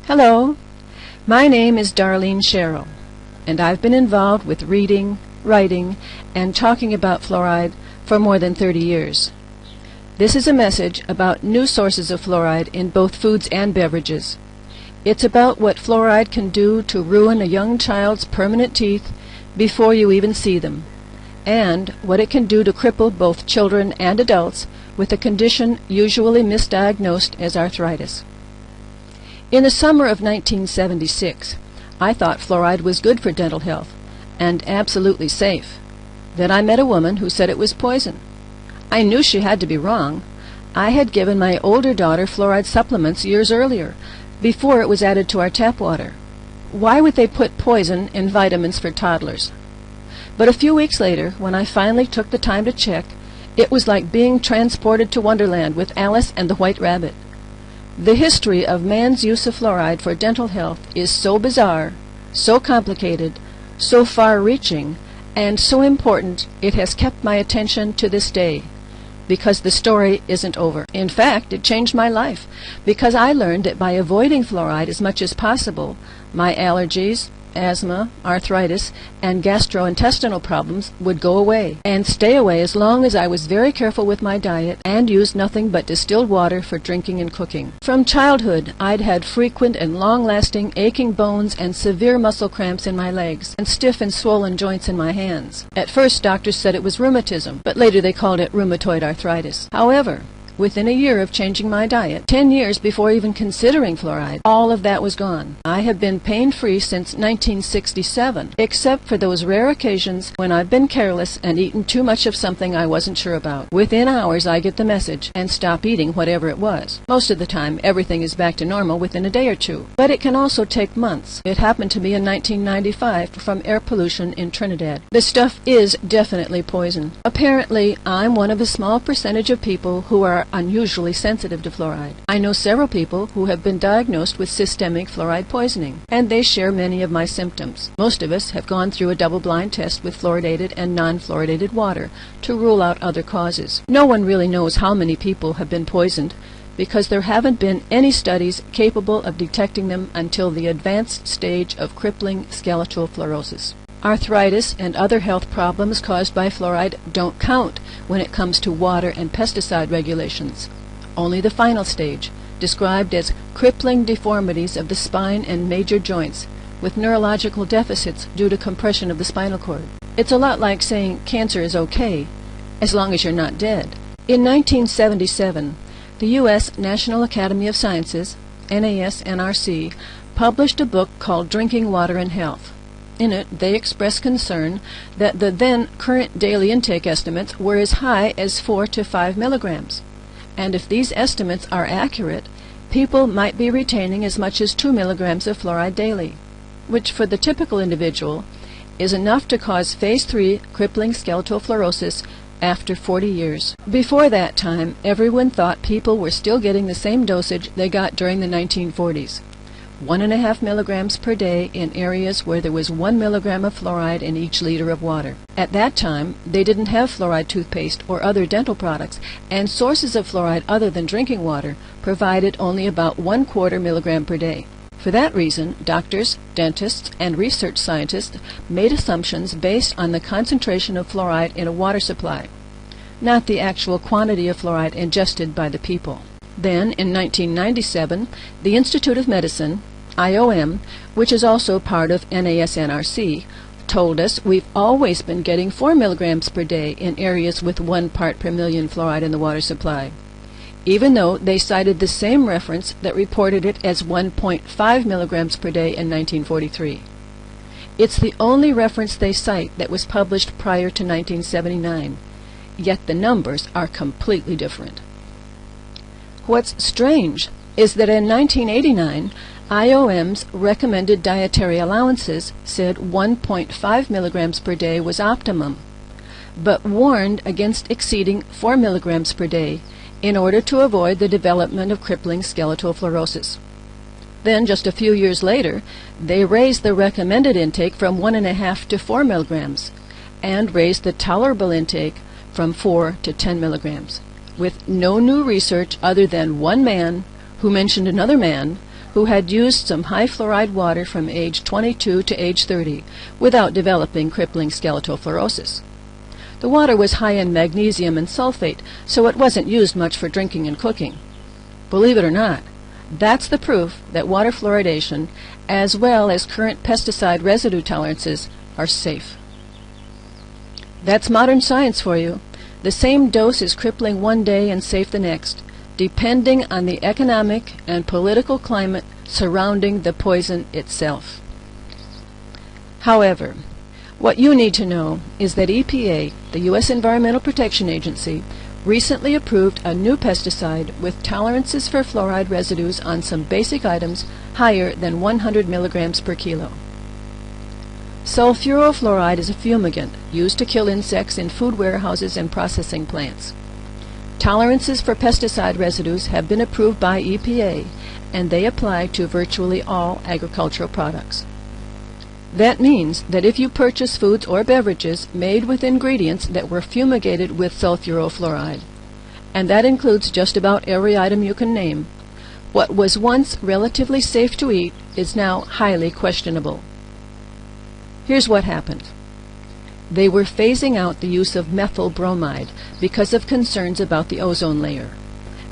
Hello, my name is Darlene Sherrill, and I've been involved with reading, writing, and talking about fluoride for more than 30 years. This is a message about new sources of fluoride in both foods and beverages. It's about what fluoride can do to ruin a young child's permanent teeth before you even see them, and what it can do to cripple both children and adults with a condition usually misdiagnosed as arthritis. In the summer of 1976, I thought fluoride was good for dental health and absolutely safe. Then I met a woman who said it was poison. I knew she had to be wrong. I had given my older daughter fluoride supplements years earlier, before it was added to our tap water. Why would they put poison in vitamins for toddlers? But a few weeks later, when I finally took the time to check, it was like being transported to Wonderland with Alice and the White Rabbit. The history of man's use of fluoride for dental health is so bizarre, so complicated, so far-reaching, and so important it has kept my attention to this day, because the story isn't over. In fact, it changed my life, because I learned that by avoiding fluoride as much as possible, my allergies, asthma, arthritis, and gastrointestinal problems would go away, and stay away as long as I was very careful with my diet and used nothing but distilled water for drinking and cooking. From childhood, I'd had frequent and long-lasting aching bones and severe muscle cramps in my legs, and stiff and swollen joints in my hands. At first, doctors said it was rheumatism, but later they called it rheumatoid arthritis. However, within a year of changing my diet, 10 years before even considering fluoride, all of that was gone. I have been pain-free since 1967, except for those rare occasions when I've been careless and eaten too much of something I wasn't sure about. Within hours, I get the message and stop eating whatever it was. Most of the time, everything is back to normal within a day or two. But it can also take months. It happened to me in 1995 from air pollution in Trinidad. The stuff is definitely poison. Apparently, I'm one of a small percentage of people who are unusually sensitive to fluoride. I know several people who have been diagnosed with systemic fluoride poisoning, and they share many of my symptoms. Most of us have gone through a double-blind test with fluoridated and non-fluoridated water to rule out other causes. No one really knows how many people have been poisoned, because there haven't been any studies capable of detecting them until the advanced stage of crippling skeletal fluorosis. Arthritis and other health problems caused by fluoride don't count when it comes to water and pesticide regulations. Only the final stage, described as crippling deformities of the spine and major joints, with neurological deficits due to compression of the spinal cord. It's a lot like saying cancer is okay, as long as you're not dead. In 1977, the U.S. National Academy of Sciences, NASNRC, published a book called Drinking Water and Health. In it, they expressed concern that the then current daily intake estimates were as high as 4 to 5 milligrams. And if these estimates are accurate, people might be retaining as much as 2 milligrams of fluoride daily, which for the typical individual is enough to cause phase 3 crippling skeletal fluorosis after 40 years. Before that time, everyone thought people were still getting the same dosage they got during the 1940s. 1.5 milligrams per day in areas where there was 1 milligram of fluoride in each liter of water. At that time, they didn't have fluoride toothpaste or other dental products, and sources of fluoride other than drinking water provided only about 1/4 milligram per day. For that reason, doctors, dentists, and research scientists made assumptions based on the concentration of fluoride in a water supply, not the actual quantity of fluoride ingested by the people. Then, in 1997, the Institute of Medicine, IOM, which is also part of NASNRC, told us we've always been getting 4 milligrams per day in areas with 1 part per million fluoride in the water supply, even though they cited the same reference that reported it as 1.5 milligrams per day in 1943. It's the only reference they cite that was published prior to 1979, yet the numbers are completely different. What's strange is that in 1989, IOM's recommended dietary allowances said 1.5 milligrams per day was optimum, but warned against exceeding 4 milligrams per day in order to avoid the development of crippling skeletal fluorosis. Then, just a few years later, they raised the recommended intake from 1.5 to 4 milligrams and raised the tolerable intake from 4 to 10 milligrams. With no new research other than one man who mentioned another man who had used some high fluoride water from age 22 to age 30 without developing crippling skeletal fluorosis. The water was high in magnesium and sulfate, so it wasn't used much for drinking and cooking. Believe it or not, that's the proof that water fluoridation, as well as current pesticide residue tolerances, are safe. That's modern science for you. The same dose is crippling one day and safe the next, depending on the economic and political climate surrounding the poison itself. However, what you need to know is that EPA, the U.S. Environmental Protection Agency, recently approved a new pesticide with tolerances for fluoride residues on some basic items higher than 100 milligrams per kilo. Sulfurofluoride is a fumigant used to kill insects in food warehouses and processing plants. Tolerances for pesticide residues have been approved by EPA, and they apply to virtually all agricultural products. That means that if you purchase foods or beverages made with ingredients that were fumigated with sulfurofluoride, and that includes just about every item you can name, what was once relatively safe to eat is now highly questionable. Here's what happened. They were phasing out the use of methyl bromide because of concerns about the ozone layer,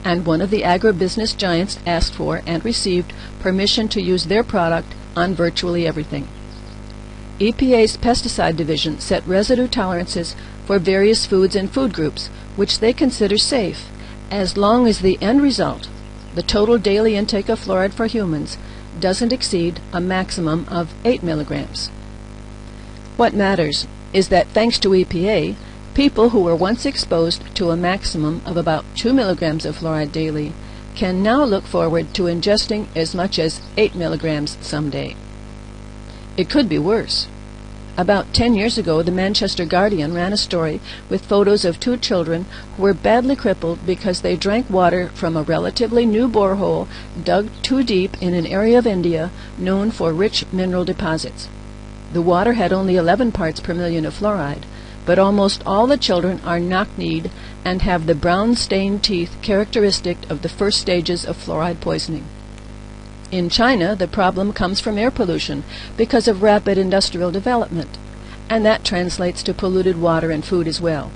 and one of the agribusiness giants asked for and received permission to use their product on virtually everything. EPA's pesticide division set residue tolerances for various foods and food groups, which they consider safe, as long as the end result, the total daily intake of fluoride for humans, doesn't exceed a maximum of 8 milligrams. What matters is that thanks to EPA, people who were once exposed to a maximum of about 2 milligrams of fluoride daily can now look forward to ingesting as much as 8 milligrams someday. It could be worse. About 10 years ago, the Manchester Guardian ran a story with photos of 2 children who were badly crippled because they drank water from a relatively new borehole dug too deep in an area of India known for rich mineral deposits. The water had only 11 parts per million of fluoride, but almost all the children are knock-kneed and have the brown-stained teeth characteristic of the first stages of fluoride poisoning. In China, the problem comes from air pollution because of rapid industrial development, and that translates to polluted water and food as well,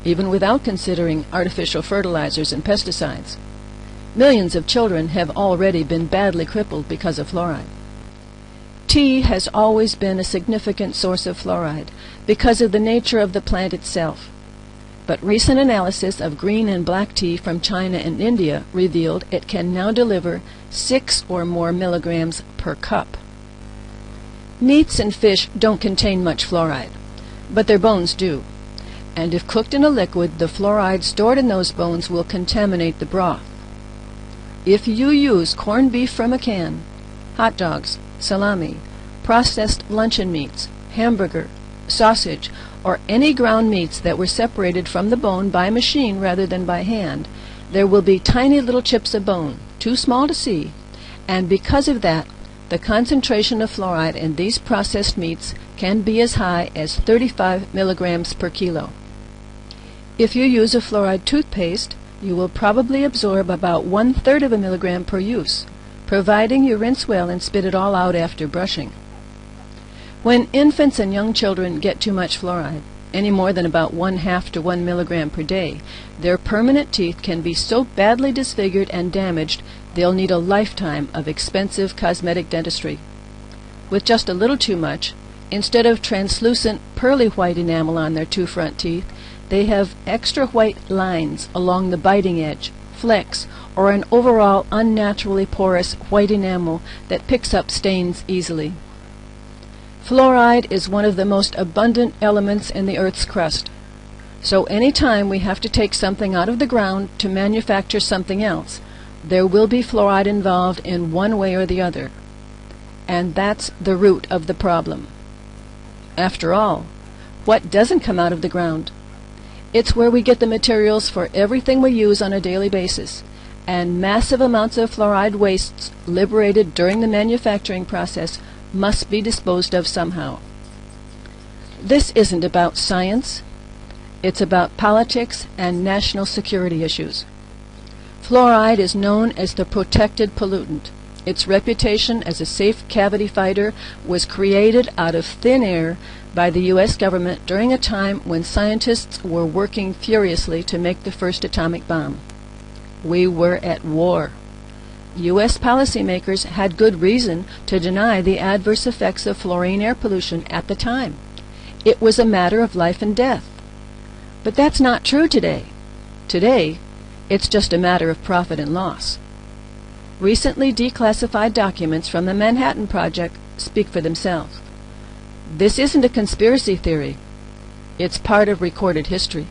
even without considering artificial fertilizers and pesticides. Millions of children have already been badly crippled because of fluoride. Tea has always been a significant source of fluoride because of the nature of the plant itself. But recent analysis of green and black tea from China and India revealed it can now deliver 6 or more milligrams per cup. Meats and fish don't contain much fluoride, but their bones do. And if cooked in a liquid, the fluoride stored in those bones will contaminate the broth. If you use corned beef from a can, hot dogs, salami, processed luncheon meats, hamburger, sausage, or any ground meats that were separated from the bone by machine rather than by hand, there will be tiny little chips of bone, too small to see, and because of that, the concentration of fluoride in these processed meats can be as high as 35 milligrams per kilo. If you use a fluoride toothpaste, you will probably absorb about 1/3 of a milligram per use, providing you rinse well and spit it all out after brushing. When infants and young children get too much fluoride, any more than about 1/2 to 1 milligram per day, their permanent teeth can be so badly disfigured and damaged they'll need a lifetime of expensive cosmetic dentistry. With just a little too much, instead of translucent pearly white enamel on their 2 front teeth, they have extra white lines along the biting edge, flecks, or an overall unnaturally porous white enamel that picks up stains easily. Fluoride is one of the most abundant elements in the Earth's crust. So any time we have to take something out of the ground to manufacture something else, there will be fluoride involved in one way or the other. And that's the root of the problem. After all, what doesn't come out of the ground? It's where we get the materials for everything we use on a daily basis, and massive amounts of fluoride wastes liberated during the manufacturing process must be disposed of somehow. This isn't about science. It's about politics and national security issues. Fluoride is known as the protected pollutant, Its reputation as a safe cavity fighter was created out of thin air by the U.S. government during a time when scientists were working furiously to make the first atomic bomb. We were at war. U.S. policymakers had good reason to deny the adverse effects of fluorine air pollution at the time. It was a matter of life and death. But that's not true today. Today, it's just a matter of profit and loss. Recently declassified documents from the Manhattan Project speak for themselves. This isn't a conspiracy theory. It's part of recorded history.